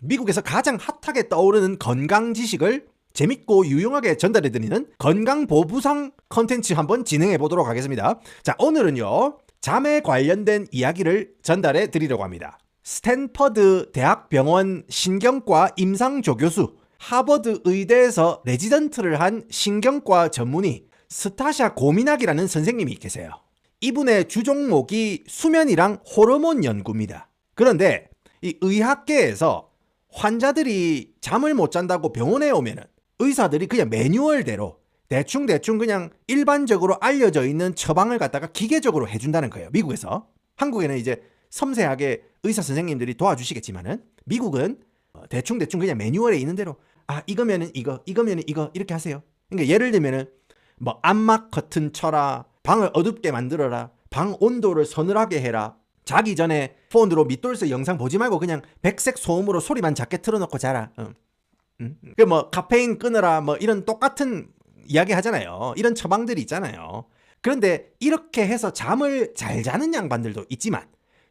미국에서 가장 핫하게 떠오르는 건강 지식을 재밌고 유용하게 전달해드리는 건강보부상 컨텐츠 한번 진행해 보도록 하겠습니다. 자, 오늘은요, 잠에 관련된 이야기를 전달해 드리려고 합니다. 스탠퍼드 대학병원 신경과 임상조교수, 하버드 의대에서 레지던트를 한 신경과 전문의 스타샤 고미낙이라는 선생님이 계세요. 이분의 주종목이 수면이랑 호르몬 연구입니다. 그런데 이 의학계에서 환자들이 잠을 못 잔다고 병원에 오면은 의사들이 그냥 매뉴얼대로 대충 그냥 일반적으로 알려져 있는 처방을 갖다가 기계적으로 해준다는 거예요. 미국에서. 한국에는 이제 섬세하게 의사 선생님들이 도와주시겠지만은 미국은 대충 그냥 매뉴얼에 있는 대로 이거면은 이거면은 이거 이렇게 하세요. 그러니까 예를 들면은 뭐 암막 커튼 쳐라, 방을 어둡게 만들어라, 방 온도를 서늘하게 해라, 자기 전에 폰으로 밑돌스 영상 보지 말고 그냥 백색 소음으로 소리만 작게 틀어놓고 자라. 그 뭐 카페인 끊어라, 뭐 이런 똑같은 이야기 하잖아요. 이런 처방들이 있잖아요. 그런데 이렇게 해서 잠을 잘 자는 양반들도 있지만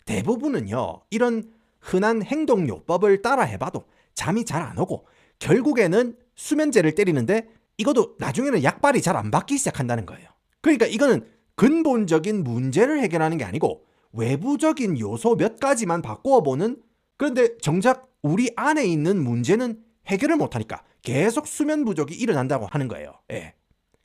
대부분은요, 이런 흔한 행동요법을 따라 해봐도 잠이 잘 안 오고 결국에는 수면제를 때리는데 이것도 나중에는 약발이 잘 안 받기 시작한다는 거예요. 그러니까 이거는 근본적인 문제를 해결하는 게 아니고 외부적인 요소 몇 가지만 바꾸어보는, 그런데 정작 우리 안에 있는 문제는 해결을 못하니까 계속 수면 부족이 일어난다고 하는 거예요. 예.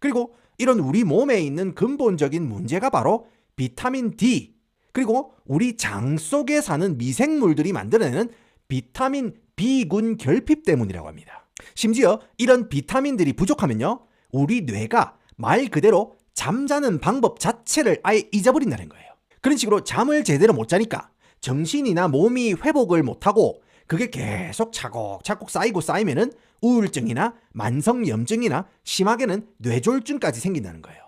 그리고 이런 우리 몸에 있는 근본적인 문제가 바로 비타민 D, 그리고 우리 장 속에 사는 미생물들이 만들어내는 비타민 B군 결핍 때문이라고 합니다. 심지어 이런 비타민들이 부족하면요, 우리 뇌가 말 그대로 잠자는 방법 자체를 아예 잊어버린다는 거예요. 그런 식으로 잠을 제대로 못 자니까 정신이나 몸이 회복을 못하고 그게 계속 차곡차곡 쌓이면은 우울증이나 만성염증이나 심하게는 뇌졸중까지 생긴다는 거예요.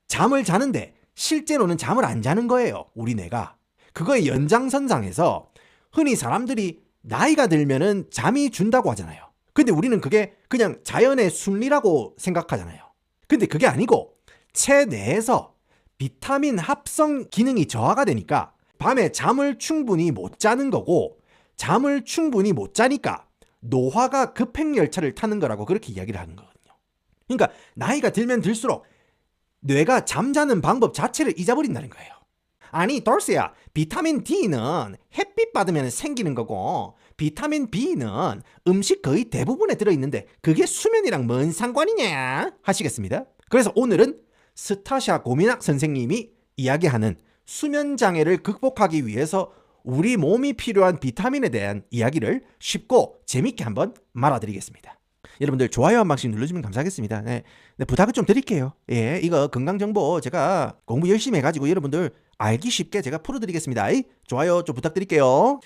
잠을 자는데 실제로는 잠을 안 자는 거예요, 우리 뇌가. 그거의 연장선상에서 흔히 사람들이 나이가 들면은 잠이 준다고 하잖아요. 근데 우리는 그게 그냥 자연의 순리라고 생각하잖아요. 근데 그게 아니고 체내에서 비타민 합성 기능이 저하가 되니까 밤에 잠을 충분히 못 자는 거고, 잠을 충분히 못 자니까 노화가 급행열차를 타는 거라고 그렇게 이야기를 하는 거거든요. 그러니까 나이가 들면 들수록 뇌가 잠자는 방법 자체를 잊어버린다는 거예요. 아니 돌스야, 비타민 D는 햇빛 받으면 생기는 거고 비타민 B는 음식 거의 대부분에 들어있는데 그게 수면이랑 뭔 상관이냐 하시겠습니다. 그래서 오늘은 스타샤 고미낙 선생님이 이야기하는 수면장애를 극복하기 위해서 우리 몸이 필요한 비타민에 대한 이야기를 쉽고 재밌게 한번 말아드리겠습니다. 여러분들 좋아요 한 방씩 눌러주면 감사하겠습니다. 네, 부탁을 좀 드릴게요. 예, 이거 건강정보 제가 공부 열심히 해가지고 여러분들 알기 쉽게 제가 풀어드리겠습니다. 좋아요 좀 부탁드릴게요.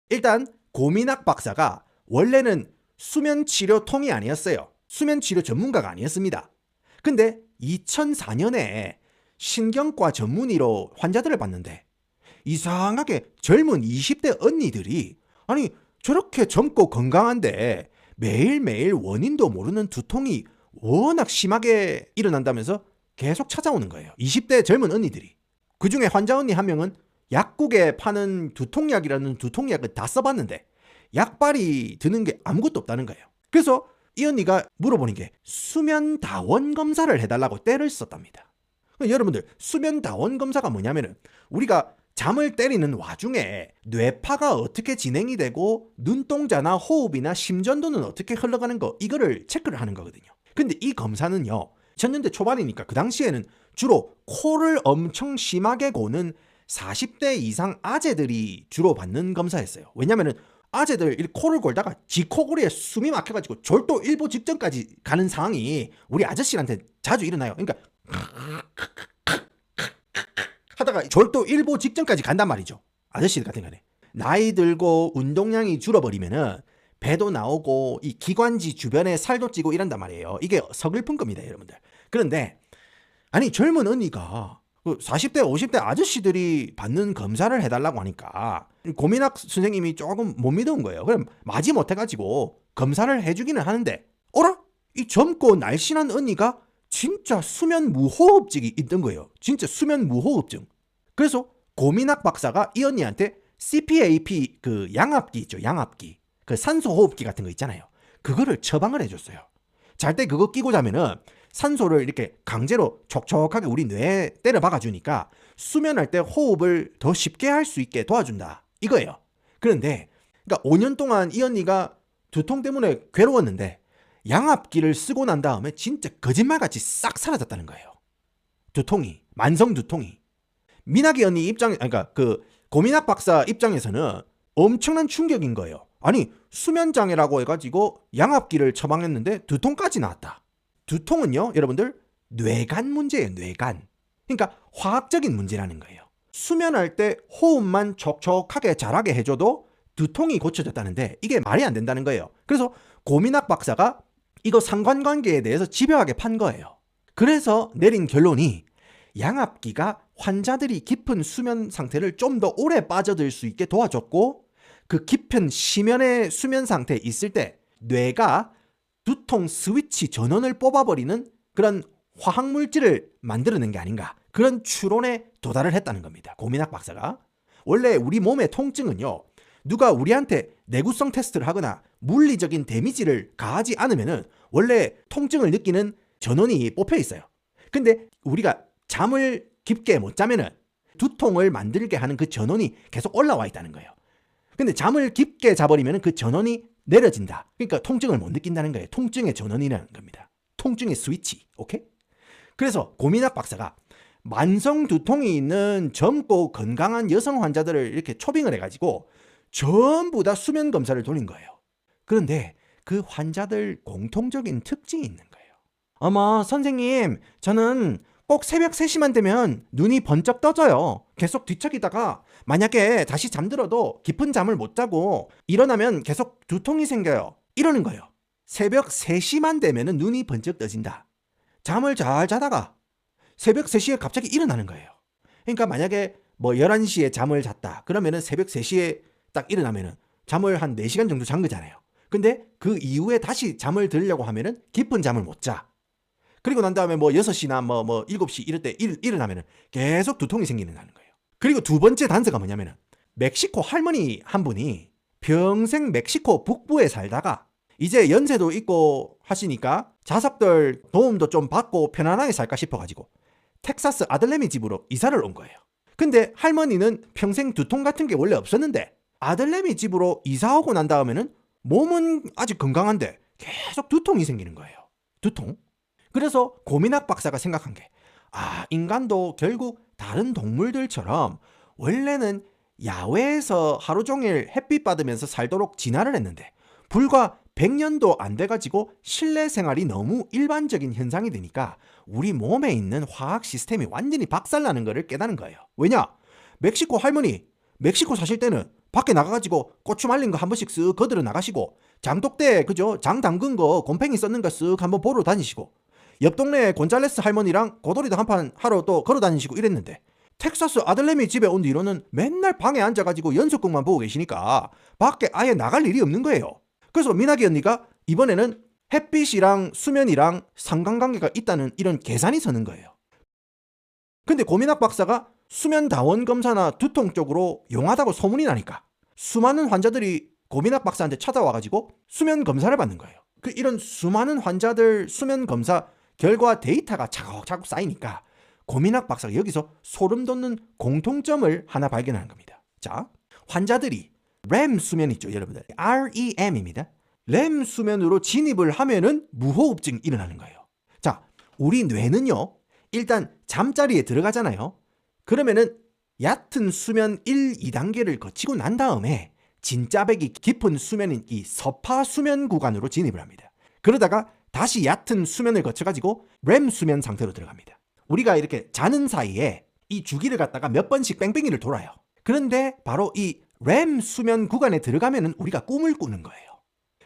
일단 고미낙 박사가 원래는 수면치료통이 아니었어요. 수면치료 전문가가 아니었습니다. 근데 2004년에 신경과 전문의로 환자들을 봤는데 이상하게 젊은 20대 언니들이 아니 저렇게 젊고 건강한데 매일매일 원인도 모르는 두통이 워낙 심하게 일어난다면서 계속 찾아오는 거예요. 20대 젊은 언니들이. 그중에 환자 언니 한 명은 약국에 파는 두통약이라는 두통약을 다 써봤는데 약발이 드는 게 아무것도 없다는 거예요. 그래서 이 언니가 물어보는 게 수면다원 검사를 해달라고 떼를 썼답니다. 여러분들 수면다원 검사가 뭐냐면은 우리가 잠을 때리는 와중에 뇌파가 어떻게 진행이 되고 눈동자나 호흡이나 심전도는 어떻게 흘러가는 거, 이거를 체크를 하는 거거든요. 근데 이 검사는요, 2000년대 초반이니까 그 당시에는 주로 코를 엄청 심하게 고는 40대 이상 아재들이 주로 받는 검사였어요. 왜냐면은 아재들 코를 골다가 지코골이에 숨이 막혀가지고 절도 일보 직전까지 가는 상황이 우리 아저씨한테 자주 일어나요. 그러니까 하다가 절도 일보 직전까지 간단 말이죠. 아저씨들 같은 경우에 나이 들고 운동량이 줄어버리면은 배도 나오고 이 기관지 주변에 살도 찌고 이런단 말이에요. 이게 서글픈 겁니다, 여러분들. 그런데 아니 젊은 언니가 40대 50대 아저씨들이 받는 검사를 해달라고 하니까 고미낙 선생님이 조금 못 믿은 거예요. 그럼 마지 못해가지고 검사를 해주기는 하는데 어라? 이 젊고 날씬한 언니가 진짜 수면 무호흡증이 있던 거예요. 진짜 수면 무호흡증. 그래서 고미낙 박사가 이 언니한테 CPAP 그 양압기 있죠, 양압기. 그 산소 호흡기 같은 거 있잖아요. 그거를 처방을 해줬어요. 잘 때 그거 끼고 자면은 산소를 이렇게 강제로 촉촉하게 우리 뇌에 때려 박아주니까 수면할 때 호흡을 더 쉽게 할 수 있게 도와준다. 이거예요. 그런데 그러니까 5년 동안 이 언니가 두통 때문에 괴로웠는데 양압기를 쓰고 난 다음에 진짜 거짓말같이 싹 사라졌다는 거예요. 두통이, 만성 두통이. 미나기 언니 입장, 그러니까 그 고민학 박사 입장에서는 엄청난 충격인 거예요. 아니, 수면장애라고 해가지고 양압기를 처방했는데 두통까지 나왔다. 두통은요, 여러분들, 뇌간 문제예요, 뇌간. 그러니까 화학적인 문제라는 거예요. 수면할 때 호흡만 촉촉하게 잘하게 해줘도 두통이 고쳐졌다는데 이게 말이 안 된다는 거예요. 그래서 고민학 박사가 이거 상관관계에 대해서 집요하게 판 거예요. 그래서 내린 결론이 양압기가 환자들이 깊은 수면 상태를 좀 더 오래 빠져들 수 있게 도와줬고, 그 깊은 심연의 수면 상태에 있을 때 뇌가 두통 스위치 전원을 뽑아버리는 그런 화학물질을 만들어낸 게 아닌가, 그런 추론에 도달을 했다는 겁니다. 고민학 박사가. 원래 우리 몸의 통증은요, 누가 우리한테 내구성 테스트를 하거나 물리적인 데미지를 가하지 않으면은 원래 통증을 느끼는 전원이 뽑혀 있어요. 근데 우리가 잠을 깊게 못 자면은 두통을 만들게 하는 그 전원이 계속 올라와 있다는 거예요. 근데 잠을 깊게 자버리면은 그 전원이 내려진다. 그러니까 통증을 못 느낀다는 거예요. 통증의 전원이라는 겁니다. 통증의 스위치. 오케이? 그래서 고민학 박사가 만성 두통이 있는 젊고 건강한 여성 환자들을 이렇게 초빙을 해가지고 전부 다 수면 검사를 돌린 거예요. 그런데 그 환자들 공통적인 특징이 있는 거예요. 어머, 선생님, 저는 꼭 새벽 3시만 되면 눈이 번쩍 떠져요. 계속 뒤척이다가 만약에 다시 잠들어도 깊은 잠을 못 자고 일어나면 계속 두통이 생겨요. 이러는 거예요. 새벽 3시만 되면 눈이 번쩍 떠진다. 잠을 잘 자다가 새벽 3시에 갑자기 일어나는 거예요. 그러니까 만약에 뭐 11시에 잠을 잤다. 그러면은 새벽 3시에 딱 일어나면은 잠을 한 4시간 정도 잔 거잖아요. 근데 그 이후에 다시 잠을 들려고 하면은 깊은 잠을 못 자. 그리고 난 다음에 뭐 6시나 뭐 7시 이럴 때 일어나면은 계속 두통이 생기는 거예요. 그리고 두 번째 단서가 뭐냐면은 멕시코 할머니 한 분이 평생 멕시코 북부에 살다가 이제 연세도 있고 하시니까 자석들 도움도 좀 받고 편안하게 살까 싶어가지고 텍사스 아들내미 집으로 이사를 온 거예요. 근데 할머니는 평생 두통 같은 게 원래 없었는데 아들내미 집으로 이사 오고 난 다음에는 몸은 아직 건강한데 계속 두통이 생기는 거예요. 두통. 그래서 고민학 박사가 생각한 게, 인간도 결국 다른 동물들처럼 원래는 야외에서 하루 종일 햇빛 받으면서 살도록 진화를 했는데 불과 100년도 안 돼가지고 실내 생활이 너무 일반적인 현상이 되니까 우리 몸에 있는 화학 시스템이 완전히 박살나는 거를 깨닫는 거예요. 왜냐? 멕시코 할머니, 멕시코 사실 때는 밖에 나가가지고 고추 말린 거 한 번씩 쓱 거들어 나가시고 장독대, 그죠? 장 담근 거 곰팡이 썼는 거 쓱 한번 보러 다니시고 옆 동네 곤잘레스 할머니랑 고돌이도 한판 하러 또 걸어 다니시고 이랬는데 텍사스 아들내미 집에 온 뒤로는 맨날 방에 앉아가지고 연속극만 보고 계시니까 밖에 아예 나갈 일이 없는 거예요. 그래서 미나기 언니가 이번에는 햇빛이랑 수면이랑 상관관계가 있다는 이런 계산이 서는 거예요. 근데 고민학 박사가 수면 다원 검사나 두통 쪽으로 용하다고 소문이 나니까 수많은 환자들이 고민학 박사한테 찾아와가지고 수면 검사를 받는 거예요. 이런 수많은 환자들 수면 검사 결과 데이터가 차곡차곡 쌓이니까 고민학 박사가 여기서 소름 돋는 공통점을 하나 발견하는 겁니다. 자, 환자들이 REM 수면 있죠, 여러분들. REM입니다. REM 수면으로 진입을 하면은 무호흡증이 일어나는 거예요. 자, 우리 뇌는요, 일단 잠자리에 들어가잖아요. 그러면은 얕은 수면 1, 2단계를 거치고 난 다음에 진짜배기 깊은 수면인 이 서파 수면 구간으로 진입을 합니다. 그러다가 다시 얕은 수면을 거쳐가지고 REM 수면 상태로 들어갑니다. 우리가 이렇게 자는 사이에 이 주기를 갖다가 몇 번씩 뺑뺑이를 돌아요. 그런데 바로 이 REM 수면 구간에 들어가면은 우리가 꿈을 꾸는 거예요.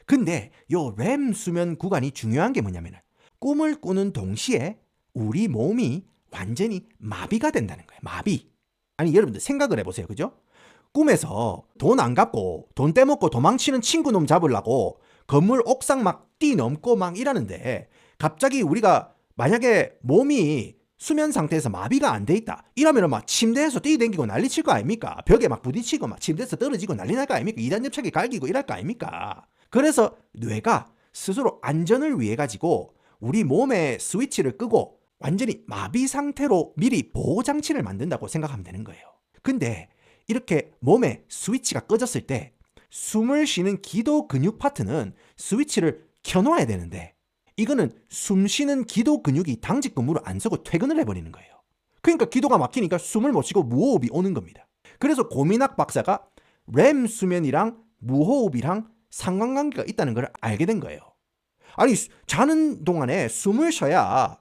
근데 요 REM 수면 구간이 중요한 게 뭐냐면은 꿈을 꾸는 동시에 우리 몸이 완전히 마비가 된다는 거예요. 마비. 아니, 여러분들 생각을 해보세요. 그죠? 꿈에서 돈 안 갚고 돈 떼먹고 도망치는 친구 놈 잡으려고 건물 옥상 막 뛰넘고 막 이러는데 갑자기 우리가 만약에 몸이 수면 상태에서 마비가 안 돼 있다. 이러면 막 침대에서 뛰어댕기고 난리 칠 거 아닙니까? 벽에 막 부딪히고 막 침대에서 떨어지고 난리 날 거 아닙니까? 이단 접착이 갈기고 이럴 거 아닙니까? 그래서 뇌가 스스로 안전을 위해 가지고 우리 몸의 스위치를 끄고 완전히 마비 상태로 미리 보호장치를 만든다고 생각하면 되는 거예요. 근데 이렇게 몸에 스위치가 꺼졌을 때 숨을 쉬는 기도 근육 파트는 스위치를 켜놓아야 되는데 이거는 숨 쉬는 기도 근육이 당직 근무를 안 쓰고 퇴근을 해버리는 거예요. 그러니까 기도가 막히니까 숨을 못 쉬고 무호흡이 오는 겁니다. 그래서 고민학 박사가 렘 수면이랑 무호흡이랑 상관관계가 있다는 걸 알게 된 거예요. 아니 자는 동안에 숨을 쉬어야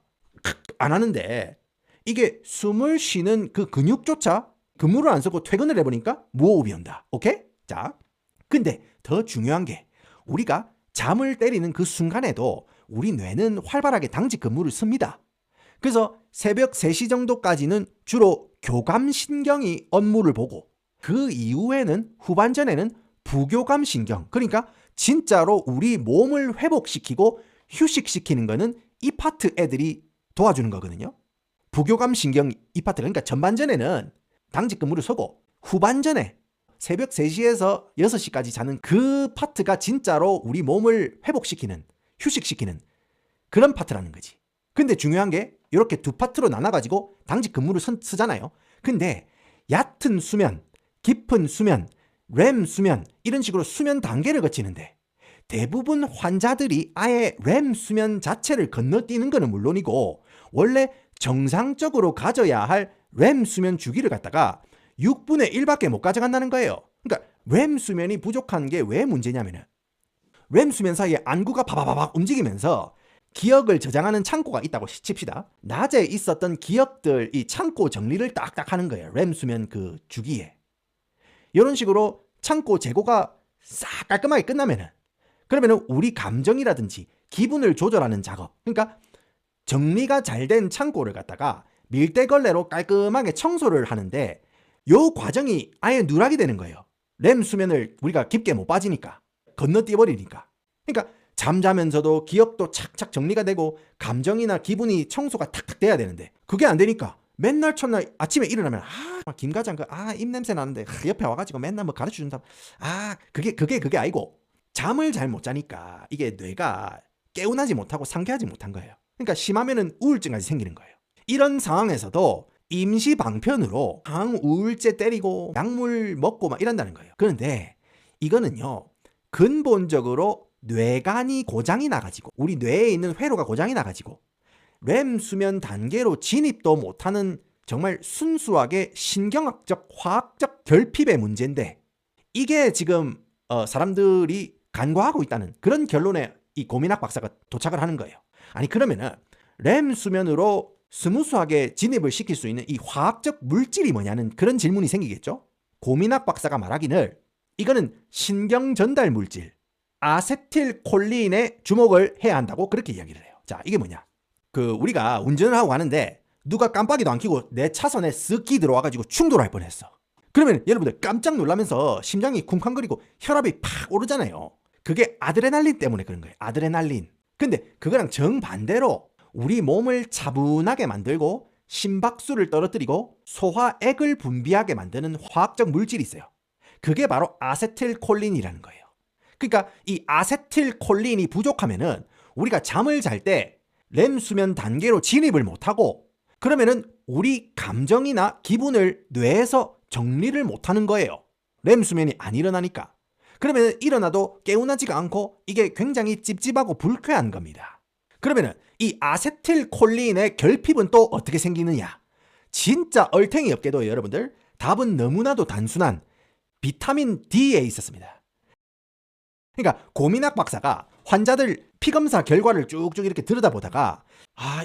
안 하는데 이게 숨을 쉬는 그 근육조차 근무를 안 쓰고 퇴근을 해보니까 무호흡이 온다. 오케이? 자, 근데 더 중요한 게 우리가 잠을 때리는 그 순간에도 우리 뇌는 활발하게 당직 근무를 씁니다. 그래서 새벽 3시 정도까지는 주로 교감신경이 업무를 보고 그 이후에는 후반전에는 부교감신경, 그러니까 진짜로 우리 몸을 회복시키고 휴식시키는 거는 이 파트 애들이 도와주는 거거든요. 부교감신경 이 파트, 그러니까 전반전에는 당직 근무를 서고 후반전에 새벽 3시에서 6시까지 자는 그 파트가 진짜로 우리 몸을 회복시키는, 휴식시키는 그런 파트라는 거지. 근데 중요한 게 이렇게 두 파트로 나눠가지고 당직 근무를 쓰잖아요. 근데 얕은 수면, 깊은 수면, 렘 수면 이런 식으로 수면 단계를 거치는데 대부분 환자들이 아예 렘 수면 자체를 건너뛰는 거는 물론이고 원래 정상적으로 가져야 할 렘 수면 주기를 갖다가 6분의 1밖에 못 가져간다는 거예요. 그러니까 렘 수면이 부족한 게 왜 문제냐면은 렘 수면 사이에 안구가 바바바박 움직이면서 기억을 저장하는 창고가 있다고 칩시다. 낮에 있었던 기억들 이 창고 정리를 딱딱 하는 거예요. 렘 수면 그 주기에. 이런 식으로 창고 재고가 싹 깔끔하게 끝나면은 그러면은 우리 감정이라든지 기분을 조절하는 작업, 그러니까 정리가 잘 된 창고를 갖다가 밀대걸레로 깔끔하게 청소를 하는데 요 과정이 아예 누락이 되는 거예요. 렘 수면을 우리가 깊게 못 빠지니까, 건너뛰어버리니까. 그러니까 잠자면서도 기억도 착착 정리가 되고 감정이나 기분이 청소가 탁탁 돼야 되는데 그게 안 되니까 맨날 첫날 아침에 일어나면 김과장 입냄새 나는데 옆에 와가지고 맨날 뭐 가르쳐준 사람 그게 아니고 잠을 잘 못 자니까 이게 뇌가 개운하지 못하고 상쾌하지 못한 거예요. 그러니까 심하면은 우울증까지 생기는 거예요. 이런 상황에서도 임시 방편으로 항우울제 때리고 약물 먹고 막 이런다는 거예요. 그런데 이거는요 근본적으로 뇌간이 고장이 나가지고 우리 뇌에 있는 회로가 고장이 나가지고 렘 수면 단계로 진입도 못하는 정말 순수하게 신경학적 화학적 결핍의 문제인데 이게 지금 사람들이 간과하고 있다는 그런 결론에 이 고민학 박사가 도착을 하는 거예요. 아니 그러면은 렘 수면으로 스무스하게 진입을 시킬 수 있는 이 화학적 물질이 뭐냐는 그런 질문이 생기겠죠. 고민학 박사가 말하기를 이거는 신경 전달 물질 아세틸콜린에 주목을 해야 한다고 그렇게 이야기를 해요. 자, 이게 뭐냐? 우리가 운전을 하고 가는데 누가 깜빡이도 안 켜고 내 차선에 쓱 들어와가지고 충돌할 뻔했어. 그러면 여러분들 깜짝 놀라면서 심장이 쿵쾅거리고 혈압이 팍 오르잖아요. 그게 아드레날린 때문에 그런 거예요. 아드레날린. 근데 그거랑 정반대로 우리 몸을 차분하게 만들고 심박수를 떨어뜨리고 소화액을 분비하게 만드는 화학적 물질이 있어요. 그게 바로 아세틸콜린이라는 거예요. 그러니까 이 아세틸콜린이 부족하면은 우리가 잠을 잘 때 렘 수면 단계로 진입을 못하고 그러면은 우리 감정이나 기분을 뇌에서 정리를 못하는 거예요. 렘 수면이 안 일어나니까. 그러면 일어나도 개운하지가 않고 이게 굉장히 찝찝하고 불쾌한 겁니다. 그러면은 이 아세틸콜린의 결핍은 또 어떻게 생기느냐? 진짜 얼탱이 없게도 여러분들 답은 너무나도 단순한 비타민 D에 있었습니다. 그러니까 고민학 박사가 환자들 피검사 결과를 쭉쭉 이렇게 들여다보다가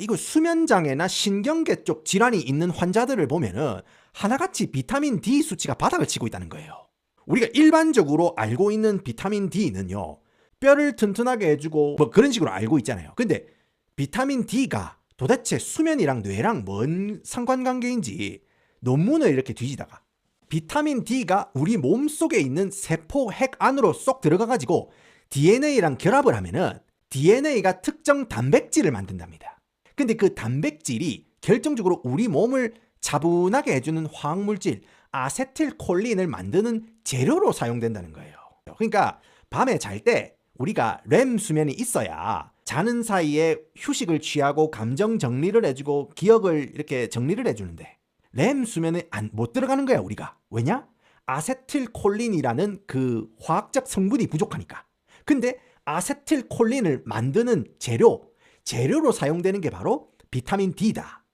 이거 수면장애나 신경계 쪽 질환이 있는 환자들을 보면은 하나같이 비타민 D 수치가 바닥을 치고 있다는 거예요. 우리가 일반적으로 알고 있는 비타민 D는요 뼈를 튼튼하게 해주고 뭐 그런 식으로 알고 있잖아요. 근데 비타민 D가 도대체 수면이랑 뇌랑 뭔 상관관계인지 논문을 이렇게 뒤지다가 비타민 D가 우리 몸속에 있는 세포 핵 안으로 쏙 들어가가지고 DNA랑 결합을 하면은 DNA가 특정 단백질을 만든답니다. 근데 그 단백질이 결정적으로 우리 몸을 차분하게 해주는 화학물질 아세틸콜린을 만드는 재료로 사용된다는 거예요. 그러니까 밤에 잘 때 우리가 렘 수면이 있어야 자는 사이에 휴식을 취하고 감정 정리를 해주고 기억을 이렇게 정리를 해주는데 렘 수면에 못 들어가는 거야 우리가. 왜냐? 아세틸콜린이라는 그 화학적 성분이 부족하니까. 근데 아세틸콜린을 만드는 재료로 사용되는 게 바로 비타민 D다.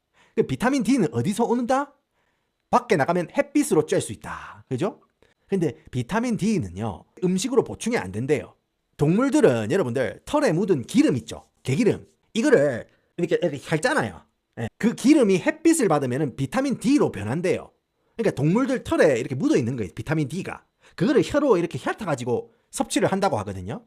비타민 D는 어디서 오는다? 밖에 나가면 햇빛으로 쬐 수 있다. 그죠? 근데 비타민 D는요, 음식으로 보충이 안 된대요. 동물들은 여러분들 털에 묻은 기름 있죠? 개기름. 이거를 이렇게 핥잖아요. 그 기름이 햇빛을 받으면 비타민 D로 변한대요. 그러니까 동물들 털에 이렇게 묻어 있는 거예요. 비타민 D가. 그거를 혀로 이렇게 핥아가지고 섭취를 한다고 하거든요.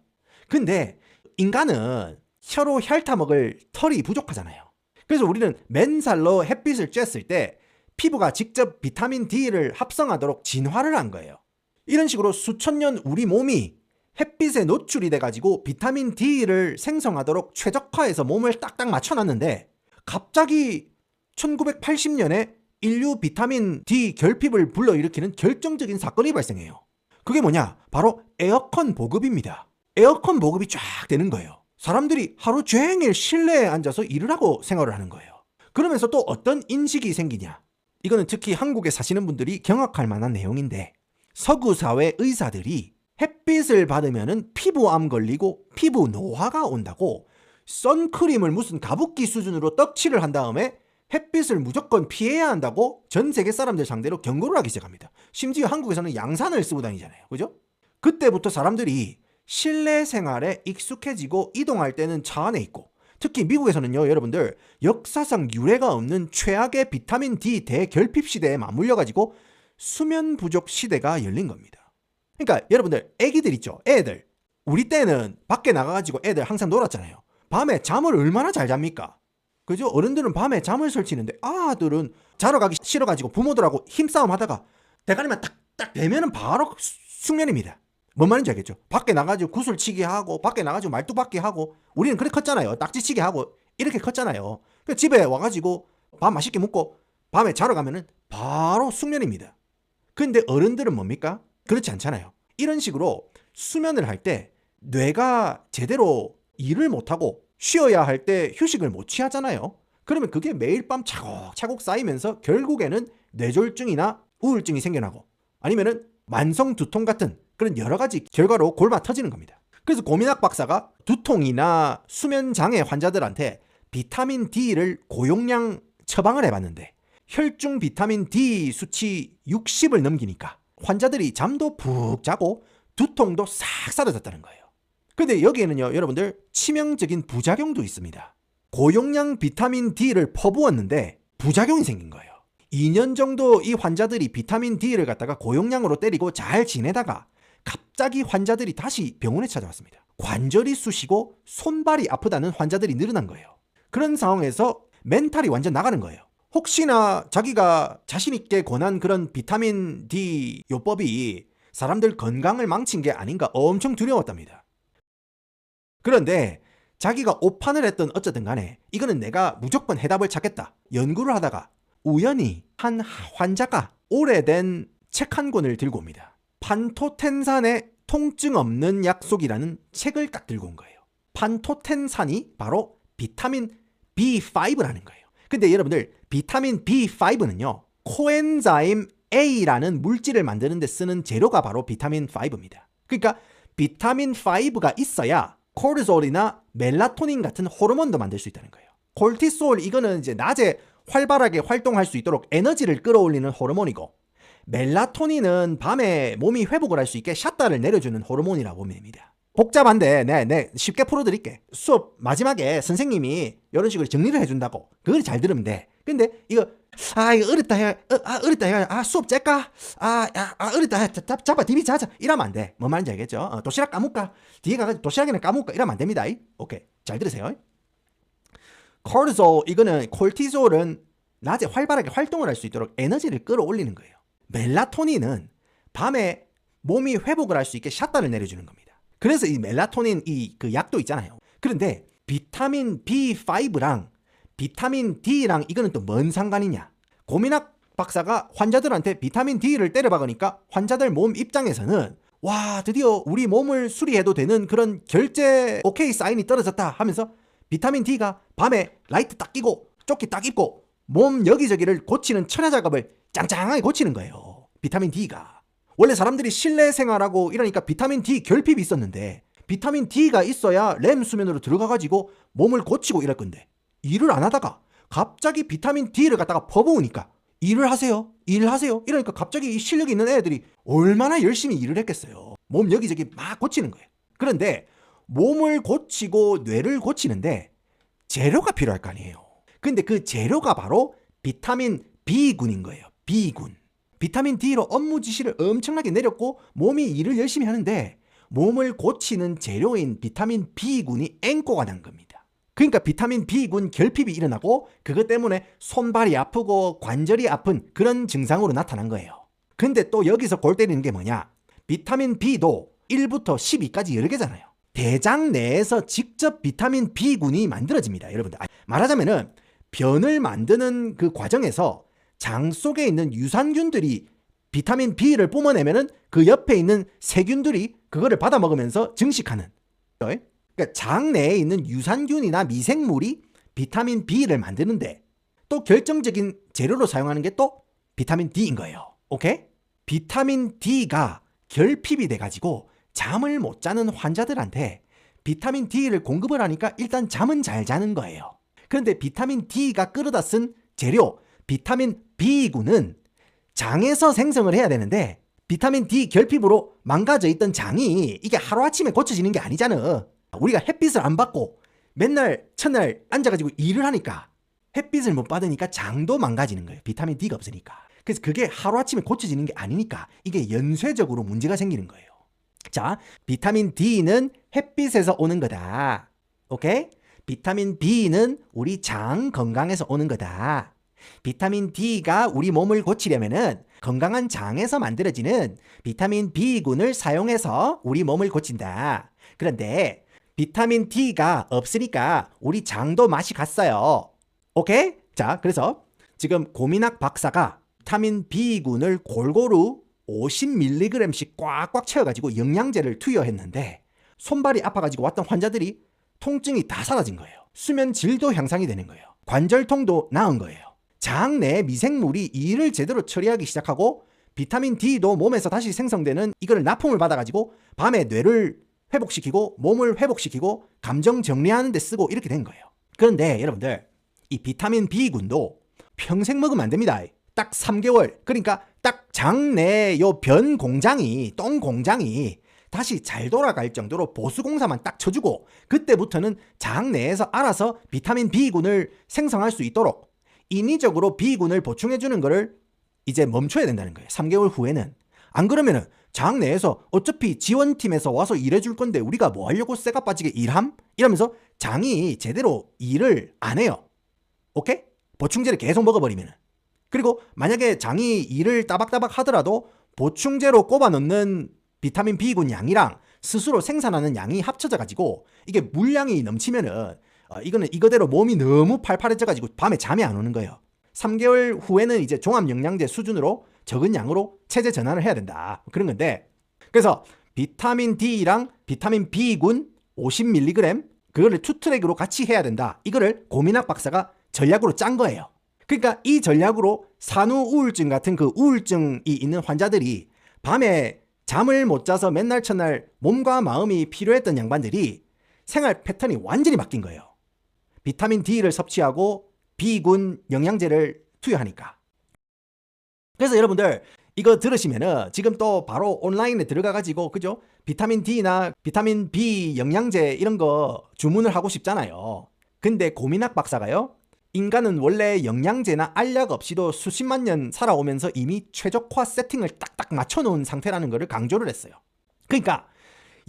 근데 인간은 혀로 핥아 먹을 털이 부족하잖아요. 그래서 우리는 맨살로 햇빛을 쬐었을 때 피부가 직접 비타민 D를 합성하도록 진화를 한 거예요. 이런 식으로 수천 년 우리 몸이 햇빛에 노출이 돼가지고 비타민 D를 생성하도록 최적화해서 몸을 딱딱 맞춰놨는데 갑자기 1980년에 인류 비타민 D 결핍을 불러일으키는 결정적인 사건이 발생해요. 그게 뭐냐? 바로 에어컨 보급입니다. 에어컨 보급이 쫙 되는 거예요. 사람들이 하루 종일 실내에 앉아서 일을 하고 생활을 하는 거예요. 그러면서 또 어떤 인식이 생기냐? 이거는 특히 한국에 사시는 분들이 경악할 만한 내용인데 서구 사회 의사들이 햇빛을 받으면 피부암 걸리고 피부 노화가 온다고 선크림을 무슨 가습기 수준으로 떡칠을 한 다음에 햇빛을 무조건 피해야 한다고 전 세계 사람들 상대로 경고를 하기 시작합니다. 심지어 한국에서는 양산을 쓰고 다니잖아요. 그죠? 그때부터 사람들이 실내 생활에 익숙해지고 이동할 때는 차 안에 있고 특히 미국에서는요, 여러분들 역사상 유례가 없는 최악의 비타민 D 대결핍 시대에 맞물려가지고 수면 부족 시대가 열린 겁니다. 그러니까 여러분들 애기들 있죠? 애들. 우리 때는 밖에 나가가지고 애들 항상 놀았잖아요. 밤에 잠을 얼마나 잘 잡니까? 그죠? 어른들은 밤에 잠을 설치는데 아들은 자러 가기 싫어가지고 부모들하고 힘싸움 하다가 대가리만 딱딱 대면은 바로 숙면입니다. 뭔 말인지 알겠죠? 밖에 나가지고 구슬치기 하고 밖에 나가지고 말뚝박기 하고 우리는 그렇게 컸잖아요. 딱지치기 하고 이렇게 컸잖아요. 집에 와가지고 밥 맛있게 먹고 밤에 자러 가면은 바로 숙면입니다. 근데 어른들은 뭡니까? 그렇지 않잖아요. 이런 식으로 수면을 할 때 뇌가 제대로 일을 못하고 쉬어야 할 때 휴식을 못 취하잖아요. 그러면 그게 매일 밤 차곡차곡 쌓이면서 결국에는 뇌졸중이나 우울증이 생겨나고 아니면은 만성 두통 같은 그런 여러 가지 결과로 골마 터지는 겁니다. 그래서 고민학 박사가 두통이나 수면 장애 환자들한테 비타민 D를 고용량 처방을 해봤는데 혈중 비타민 D 수치 60을 넘기니까 환자들이 잠도 푹 자고 두통도 싹 사라졌다는 거예요. 근데 여기에는요, 여러분들 치명적인 부작용도 있습니다. 고용량 비타민 D를 퍼부었는데 부작용이 생긴 거예요. 2년 정도 이 환자들이 비타민 D를 갖다가 고용량으로 때리고 잘 지내다가 갑자기 환자들이 다시 병원에 찾아왔습니다. 관절이 쑤시고 손발이 아프다는 환자들이 늘어난 거예요. 그런 상황에서 멘탈이 완전 나가는 거예요. 혹시나 자기가 자신있게 권한 그런 비타민 D 요법이 사람들 건강을 망친 게 아닌가 엄청 두려웠답니다. 그런데 자기가 오판을 했던 어쨌든 간에 이거는 내가 무조건 해답을 찾겠다. 연구를 하다가 우연히 한 환자가 오래된 책 한 권을 들고 옵니다. 판토텐산의 통증 없는 약속이라는 책을 딱 들고 온 거예요. 판토텐산이 바로 비타민 B5라는 거예요. 근데 여러분들 비타민 B5는요, 코엔자임 A라는 물질을 만드는 데 쓰는 재료가 바로 비타민 5입니다. 그러니까 비타민 5가 있어야 코르티솔이나 멜라토닌 같은 호르몬도 만들 수 있다는 거예요. 코르티솔 이거는 이제 낮에 활발하게 활동할 수 있도록 에너지를 끌어올리는 호르몬이고 멜라토닌은 밤에 몸이 회복을 할 수 있게 샷다를 내려주는 호르몬이라고 보면 됩니다. 복잡한데 네, 쉽게 풀어드릴게. 수업 마지막에 선생님이 이런 식으로 정리를 해준다고 그걸 잘 들으면 돼. 근데 이거 어렵다 해. 수업 짤까? 어렵다 해. 잡아 디비 자자 이러면 안 돼. 뭔 말인지 알겠죠? 도시락 까먹까? 뒤에 가가지고 도시락이나 까먹까? 이러면 안 됩니다. 오케이, 잘 들으세요. 코르티솔 이거는 콜티솔은 낮에 활발하게 활동을 할 수 있도록 에너지를 끌어올리는 거예요. 멜라토닌은 밤에 몸이 회복을 할 수 있게 샷다를 내려주는 겁니다. 그래서 이 멜라토닌 그 약도 있잖아요. 그런데 비타민 B5랑 비타민 D랑 이거는 또 뭔 상관이냐? 고민학 박사가 환자들한테 비타민 D를 때려박으니까 환자들 몸 입장에서는 와, 드디어 우리 몸을 수리해도 되는 그런 결제 오케이 사인이 떨어졌다 하면서 비타민 D가 밤에 라이트 딱 끼고 조끼 딱 입고 몸 여기저기를 고치는 천하 작업을 짱짱하게 고치는 거예요. 비타민 D가. 원래 사람들이 실내 생활하고 이러니까 비타민 D 결핍이 있었는데 비타민 D가 있어야 렘 수면으로 들어가가지고 몸을 고치고 이럴 건데 일을 안 하다가 갑자기 비타민 D를 갖다가 퍼부으니까 일을 하세요. 이러니까 갑자기 이 실력이 있는 애들이 얼마나 열심히 일을 했겠어요. 몸 여기저기 막 고치는 거예요. 그런데 몸을 고치고 뇌를 고치는데 재료가 필요할 거 아니에요. 근데 그 재료가 바로 비타민 B군인 거예요. B군. 비타민 D로 업무 지시를 엄청나게 내렸고 몸이 일을 열심히 하는데 몸을 고치는 재료인 비타민 B군이 앵꼬가 난 겁니다. 그러니까 비타민 B군 결핍이 일어나고 그것 때문에 손발이 아프고 관절이 아픈 그런 증상으로 나타난 거예요. 근데 또 여기서 골 때리는 게 뭐냐? 비타민 B도 1부터 12까지 여러 개잖아요. 대장 내에서 직접 비타민 B군이 만들어집니다. 여러분들. 말하자면은 변을 만드는 그 과정에서 장 속에 있는 유산균들이 비타민 B를 뿜어내면은 그 옆에 있는 세균들이 그거를 받아 먹으면서 증식하는. 그러니까 장 내에 있는 유산균이나 미생물이 비타민 B를 만드는데 또 결정적인 재료로 사용하는 게 또 비타민 D인 거예요. 오케이? 비타민 D가 결핍이 돼가지고 잠을 못 자는 환자들한테 비타민 D를 공급을 하니까 일단 잠은 잘 자는 거예요. 그런데 비타민 D가 끌어다 쓴 재료 비타민 B군은 장에서 생성을 해야 되는데 비타민 D 결핍으로 망가져 있던 장이 이게 하루아침에 고쳐지는 게 아니잖아. 우리가 햇빛을 안 받고 맨날 첫날 앉아가지고 일을 하니까 햇빛을 못 받으니까 장도 망가지는 거예요. 비타민 D가 없으니까. 그래서 그게 하루아침에 고쳐지는 게 아니니까 이게 연쇄적으로 문제가 생기는 거예요. 자, 비타민 D는 햇빛에서 오는 거다. 오케이? 비타민 B는 우리 장 건강에서 오는 거다. 비타민 D가 우리 몸을 고치려면은 건강한 장에서 만들어지는 비타민 B군을 사용해서 우리 몸을 고친다. 그런데 비타민 D가 없으니까 우리 장도 맛이 갔어요. 오케이? 자, 그래서 지금 고민학 박사가 비타민 B군을 골고루 50mg씩 꽉꽉 채워가지고 영양제를 투여했는데 손발이 아파가지고 왔던 환자들이 통증이 다 사라진 거예요. 수면 질도 향상이 되는 거예요. 관절통도 나은 거예요. 장 내 미생물이 일을 제대로 처리하기 시작하고 비타민 D도 몸에서 다시 생성되는 이거를 납품을 받아가지고 밤에 뇌를 회복시키고 몸을 회복시키고 감정 정리하는 데 쓰고 이렇게 된 거예요. 그런데 여러분들 이 비타민 B군도 평생 먹으면 안 됩니다. 딱 3개월 그러니까 딱 장 내 요 변 공장이 똥 공장이 다시 잘 돌아갈 정도로 보수공사만 딱 쳐주고 그때부터는 장 내에서 알아서 비타민 B군을 생성할 수 있도록 인위적으로 B군을 보충해주는 거를 이제 멈춰야 된다는 거예요. 3개월 후에는. 안 그러면은 장 내에서 어차피 지원팀에서 와서 일해줄 건데 우리가 뭐 하려고 쇠가 빠지게 일함? 이러면서 장이 제대로 일을 안 해요. 오케이? 보충제를 계속 먹어버리면은. 그리고 만약에 장이 일을 따박따박 하더라도 보충제로 꼽아 넣는 비타민 B군 양이랑 스스로 생산하는 양이 합쳐져가지고 이게 물량이 넘치면은 이거는 이거대로 몸이 너무 팔팔해져가지고 밤에 잠이 안 오는 거예요. 3개월 후에는 이제 종합영양제 수준으로 적은 양으로 체제 전환을 해야 된다. 그런 건데 그래서 비타민 D랑 비타민 B군 50mg 그거를 투트랙으로 같이 해야 된다. 이거를 고민학 박사가 전략으로 짠 거예요. 그러니까 이 전략으로 산후 우울증 같은 그 우울증이 있는 환자들이 밤에 잠을 못 자서 맨날 첫날 몸과 마음이 피로했던 양반들이 생활 패턴이 완전히 바뀐 거예요. 비타민 D를 섭취하고 B군 영양제를 투여하니까. 그래서 여러분들 이거 들으시면은 지금 또 바로 온라인에 들어가가지고 그죠? 비타민 D나 비타민 B 영양제 이런 거 주문을 하고 싶잖아요. 근데 고민학 박사가요. 인간은 원래 영양제나 알약 없이도 수십만 년 살아오면서 이미 최적화 세팅을 딱딱 맞춰놓은 상태라는 것을 강조를 했어요. 그러니까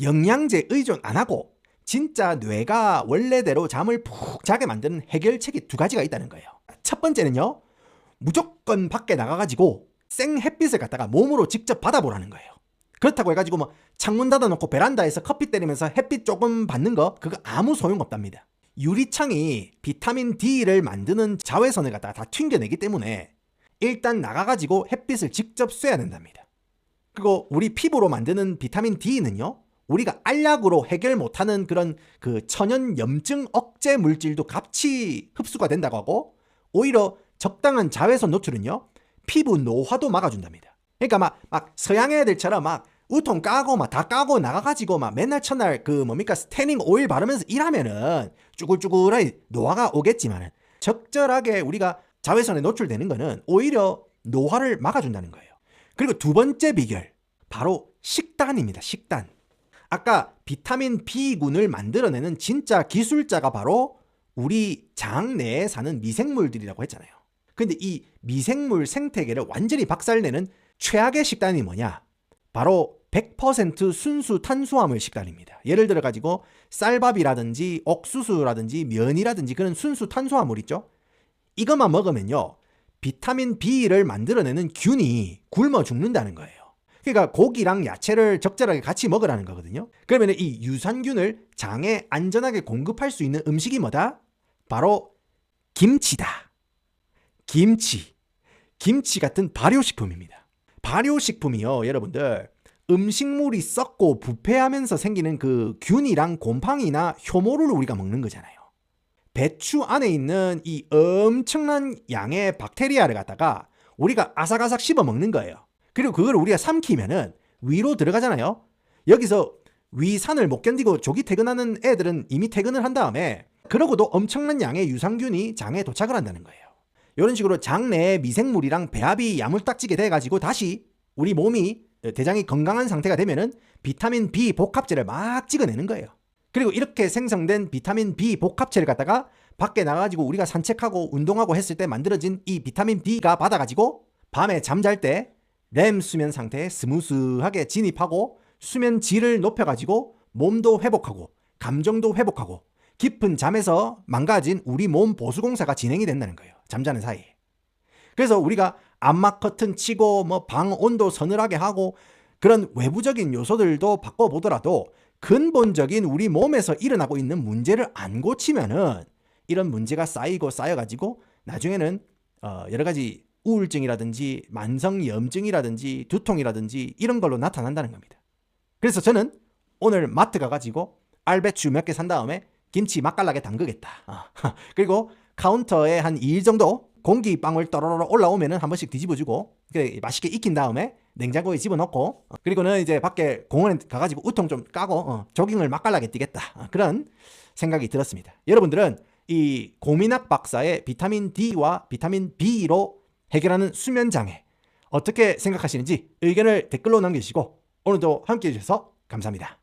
영양제 의존 안 하고 진짜 뇌가 원래대로 잠을 푹 자게 만드는 해결책이 2가지가 있다는 거예요. 첫 번째는요. 무조건 밖에 나가가지고 생 햇빛을 갖다가 몸으로 직접 받아보라는 거예요. 그렇다고 해가지고 뭐 창문 닫아놓고 베란다에서 커피 때리면서 햇빛 조금 받는 거 그거 아무 소용없답니다. 유리창이 비타민 D를 만드는 자외선을 갖다가 다 튕겨내기 때문에 일단 나가가지고 햇빛을 직접 쐬야 된답니다. 그리고 우리 피부로 만드는 비타민 D는요, 우리가 알약으로 해결 못하는 그런 그 천연 염증 억제 물질도 같이 흡수가 된다고 하고, 오히려 적당한 자외선 노출은요, 피부 노화도 막아준답니다. 그러니까 막 서양 애들처럼 막 우통 까고 막 다 까고 나가가지고 막 맨날 첫날 그 뭡니까 스태닝 오일 바르면서 일하면은 쭈글쭈글하게 노화가 오겠지만은, 적절하게 우리가 자외선에 노출되는 거는 오히려 노화를 막아준다는 거예요. 그리고 두 번째 비결, 바로 식단입니다. 식단. 아까 비타민 B군을 만들어내는 진짜 기술자가 바로 우리 장 내에 사는 미생물들이라고 했잖아요. 근데 이 미생물 생태계를 완전히 박살내는 최악의 식단이 뭐냐? 바로 100% 순수 탄수화물 식단입니다. 예를 들어 가지고 쌀밥이라든지 옥수수라든지 면이라든지 그런 순수 탄수화물 있죠? 이것만 먹으면요, 비타민 B를 만들어내는 균이 굶어 죽는다는 거예요. 그러니까 고기랑 야채를 적절하게 같이 먹으라는 거거든요. 그러면 이 유산균을 장에 안전하게 공급할 수 있는 음식이 뭐다? 바로 김치다. 김치 같은 발효식품입니다. 발효식품이요, 여러분들, 음식물이 썩고 부패하면서 생기는 그 균이랑 곰팡이나 효모를 우리가 먹는 거잖아요. 배추 안에 있는 이 엄청난 양의 박테리아를 갖다가 우리가 아삭아삭 씹어 먹는 거예요. 그리고 그걸 우리가 삼키면은 위로 들어가잖아요. 여기서 위산을 못 견디고 조기 퇴근하는 애들은 이미 퇴근을 한 다음에, 그러고도 엄청난 양의 유산균이 장에 도착을 한다는 거예요. 이런 식으로 장 내에 미생물이랑 배합이 야물딱지게 돼가지고 다시 우리 몸이, 대장이 건강한 상태가 되면은 비타민 B 복합체를 막 찍어내는 거예요. 그리고 이렇게 생성된 비타민 B 복합체를 갖다가 밖에 나가가지고 우리가 산책하고 운동하고 했을 때 만들어진 이 비타민 B가 받아가지고 밤에 잠잘 때 렘 수면 상태에 스무스하게 진입하고 수면 질을 높여가지고 몸도 회복하고 감정도 회복하고 깊은 잠에서 망가진 우리 몸 보수공사가 진행이 된다는 거예요. 잠자는 사이에. 그래서 우리가 암막 커튼 치고 뭐 방 온도 서늘하게 하고 그런 외부적인 요소들도 바꿔보더라도 근본적인 우리 몸에서 일어나고 있는 문제를 안 고치면은 이런 문제가 쌓이고 쌓여가지고 나중에는 여러 가지 우울증이라든지 만성염증이라든지 두통이라든지 이런 걸로 나타난다는 겁니다. 그래서 저는 오늘 마트 가가지고 알배추 몇 개 산 다음에 김치 맛깔나게 담그겠다. 그리고 카운터에 한 2일 정도 공기방울 떠러러 올라오면은 한 번씩 뒤집어주고 맛있게 익힌 다음에 냉장고에 집어넣고, 그리고는 이제 밖에 공원에 가가지고 우통 좀 까고 조깅을 맛깔나게 뛰겠다. 그런 생각이 들었습니다. 여러분들은 이 고민학 박사의 비타민 D와 비타민 B로 해결하는 수면장애 어떻게 생각하시는지 의견을 댓글로 남겨주시고 오늘도 함께해 주셔서 감사합니다.